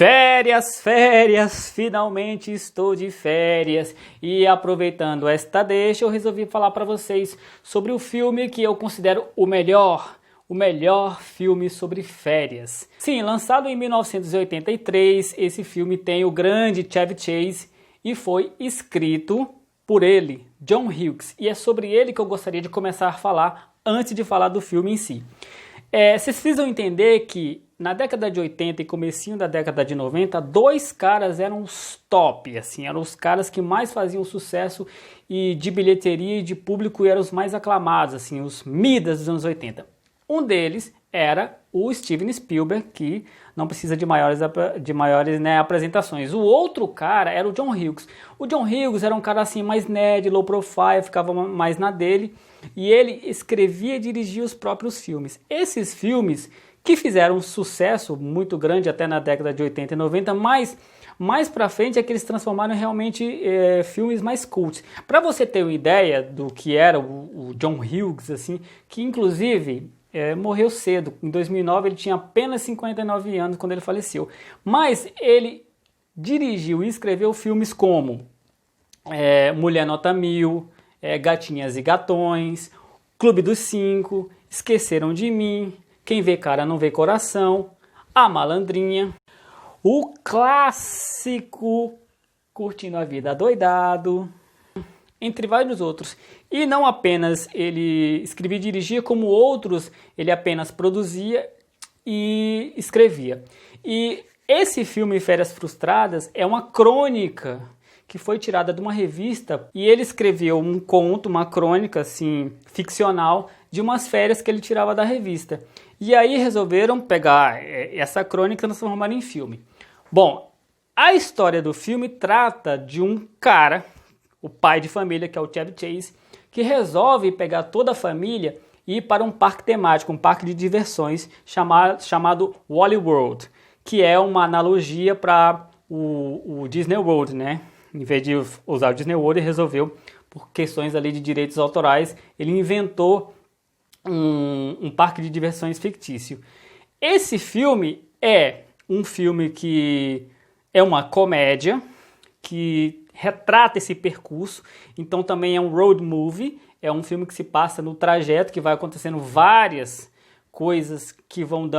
Férias, férias, finalmente estou de férias e aproveitando esta deixa eu resolvi falar para vocês sobre o filme que eu considero o melhor filme sobre férias. Sim, lançado em 1983, esse filme tem o grande Chevy Chase e foi escrito por ele, John Hughes, e é sobre ele que eu gostaria de começar a falar antes de falar do filme em si. Vocês precisam entender que na década de 80 e comecinho da década de 90, dois caras eram os top, assim, eram os caras que mais faziam sucesso e de bilheteria e de público eram os mais aclamados, assim, os Midas dos anos 80. Um deles era o Steven Spielberg, que não precisa de maiores apresentações. O outro cara era o John Hughes. O John Hughes era um cara assim mais nerd, low profile, ficava mais na dele, e ele escrevia e dirigia os próprios filmes. Esses filmes que fizeram um sucesso muito grande até na década de 80 e 90, mas mais pra frente é que eles transformaram realmente filmes mais cults. Para você ter uma ideia do que era o John Hughes, assim, que inclusive morreu cedo. Em 2009 ele tinha apenas 59 anos quando ele faleceu. Mas ele dirigiu e escreveu filmes como Mulher Nota 1000, Gatinhas e Gatões, Clube dos Cinco, Esqueceram de Mim, Quem Vê Cara Não Vê Coração, A Malandrinha, o clássico Curtindo a Vida Adoidado, entre vários outros. E não apenas ele escrevia e dirigia, como outros ele apenas produzia e escrevia. E esse filme Férias Frustradas é uma crônica que foi tirada de uma revista, e ele escreveu um conto, uma crônica assim, ficcional, de umas férias que ele tirava da revista. E aí resolveram pegar essa crônica e transformar em filme. Bom, a história do filme trata de um cara, o pai de família, que é o Chevy Chase, que resolve pegar toda a família e ir para um parque temático, um parque de diversões chamado Wally World, que é uma analogia para o Disney World, né? Em vez de usar o Disney World, ele resolveu, por questões ali de direitos autorais, ele inventou um parque de diversões fictício. Esse filme é um filme que é uma comédia, que retrata esse percurso, então também é um road movie, é um filme que se passa no trajeto, que vai acontecendo várias coisas que vão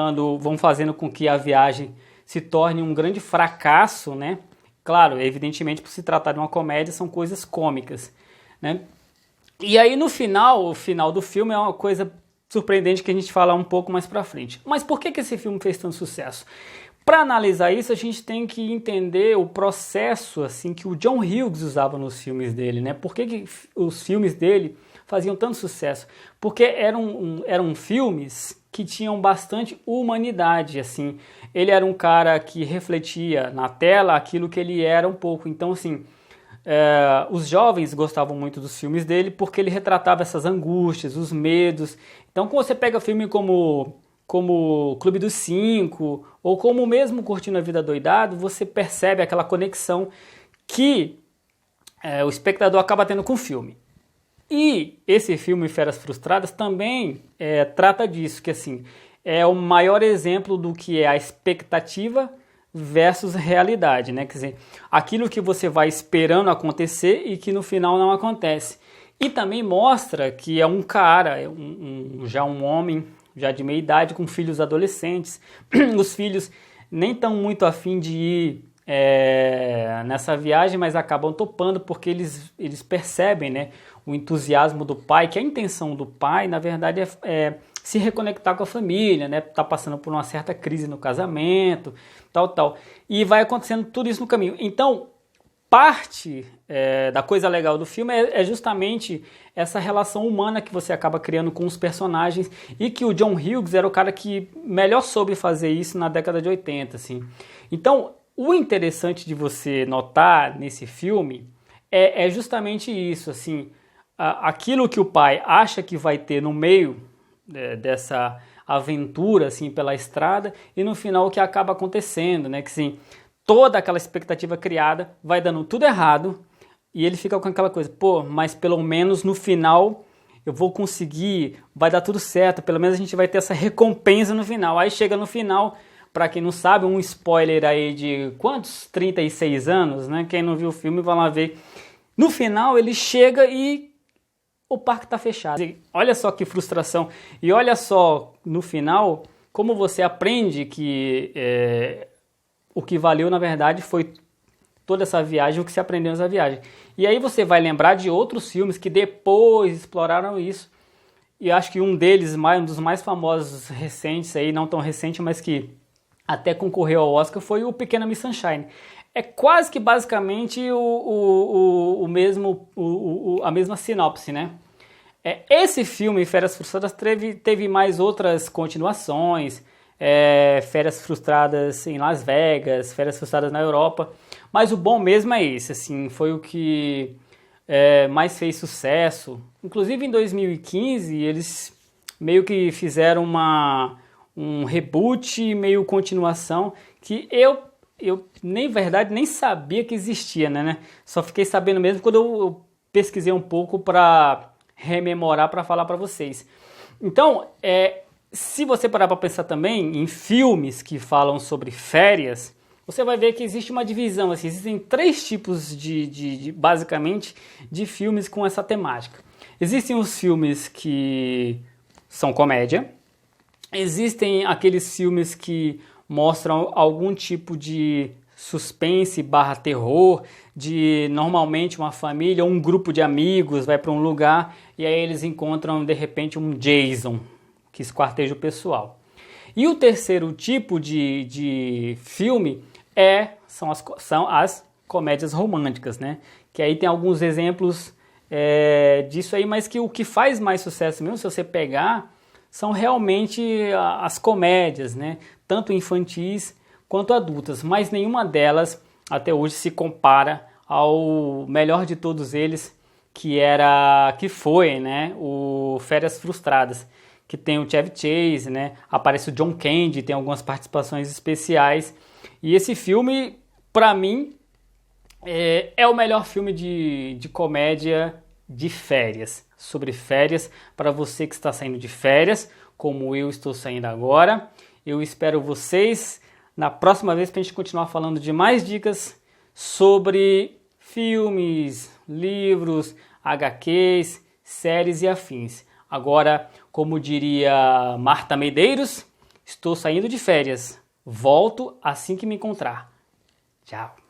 fazendo com que a viagem se torne um grande fracasso, né? Claro, evidentemente, por se tratar de uma comédia, são coisas cômicas, né? E aí no final, o final do filme é uma coisa surpreendente que a gente fala um pouco mais pra frente. Mas por que esse filme fez tanto sucesso? Para analisar isso, a gente tem que entender o processo assim que o John Hughes usava nos filmes dele, né? Por que os filmes dele faziam tanto sucesso? Porque eram filmes que tinham bastante humanidade, assim. Ele era um cara que refletia na tela aquilo que ele era um pouco. Então, assim, os jovens gostavam muito dos filmes dele porque ele retratava essas angústias, os medos. Então, quando você pega filme como Clube dos Cinco, ou como mesmo Curtindo a Vida Adoidado, você percebe aquela conexão que o espectador acaba tendo com o filme. E esse filme Férias Frustradas também trata disso, que assim, é o maior exemplo do que é a expectativa versus realidade, né? Quer dizer, aquilo que você vai esperando acontecer e que no final não acontece. E também mostra que é um cara, já um homem, já de meia idade, com filhos adolescentes. Os filhos nem estão muito afim de ir nessa viagem, mas acabam topando porque eles percebem, né, o entusiasmo do pai, que a intenção do pai, na verdade, é se reconectar com a família, né? Tá passando por uma certa crise no casamento, tal. E vai acontecendo tudo isso no caminho. Então, parte da coisa legal do filme é justamente essa relação humana que você acaba criando com os personagens, e que o John Hughes era o cara que melhor soube fazer isso na década de 80, assim. Então, o interessante de você notar nesse filme é justamente isso, assim, aquilo que o pai acha que vai ter no meio dessa aventura, assim, pela estrada, e no final o que acaba acontecendo, né, que assim, toda aquela expectativa criada vai dando tudo errado, e ele fica com aquela coisa, pô, mas pelo menos no final eu vou conseguir, vai dar tudo certo, pelo menos a gente vai ter essa recompensa no final. Aí chega no final, Para quem não sabe, um spoiler aí de quantos? 36 anos, né? Quem não viu o filme vai lá ver. No final ele chega e o parque está fechado. Olha só que frustração. E olha só, no final, como você aprende que o que valeu, na verdade, foi toda essa viagem, o que se aprendeu nessa viagem. E aí você vai lembrar de outros filmes que depois exploraram isso. E acho que um deles, um dos mais famosos recentes aí, não tão recente, mas que até concorreu ao Oscar, foi o Pequena Miss Sunshine. É quase que basicamente a mesma sinopse, né? Esse filme, Férias Frustradas, teve mais outras continuações, Férias Frustradas em Las Vegas, Férias Frustradas na Europa, mas o bom mesmo é esse, assim, foi o que mais fez sucesso. Inclusive em 2015 eles meio que fizeram um reboot, meio continuação, que eu nem verdade nem sabia que existia, né? Só fiquei sabendo mesmo quando eu pesquisei um pouco para rememorar, para falar para vocês. Então, se você parar para pensar também em filmes que falam sobre férias, você vai ver que existe uma divisão, assim, existem 3 tipos basicamente, de filmes com essa temática. Existem os filmes que são comédia, existem aqueles filmes que mostram algum tipo de suspense / terror, de normalmente uma família ou um grupo de amigos vai para um lugar e aí eles encontram de repente um Jason que esquarteja o pessoal. E o terceiro tipo de filme são as comédias românticas, né? Que aí tem alguns exemplos disso aí, mas que o que faz mais sucesso mesmo, se você pegar, são realmente as comédias, né? Tanto infantis quanto adultas, mas nenhuma delas até hoje se compara ao melhor de todos eles, que foi, né, o Férias Frustradas, que tem o Chevy Chase, né, aparece o John Candy, tem algumas participações especiais, e esse filme, para mim, é o melhor filme de comédia de férias, sobre férias, para você que está saindo de férias, como eu estou saindo agora. Eu espero vocês na próxima vez para a gente continuar falando de mais dicas sobre filmes, livros, HQs, séries e afins. Agora, como diria Marta Medeiros, estou saindo de férias. Volto assim que me encontrar. Tchau.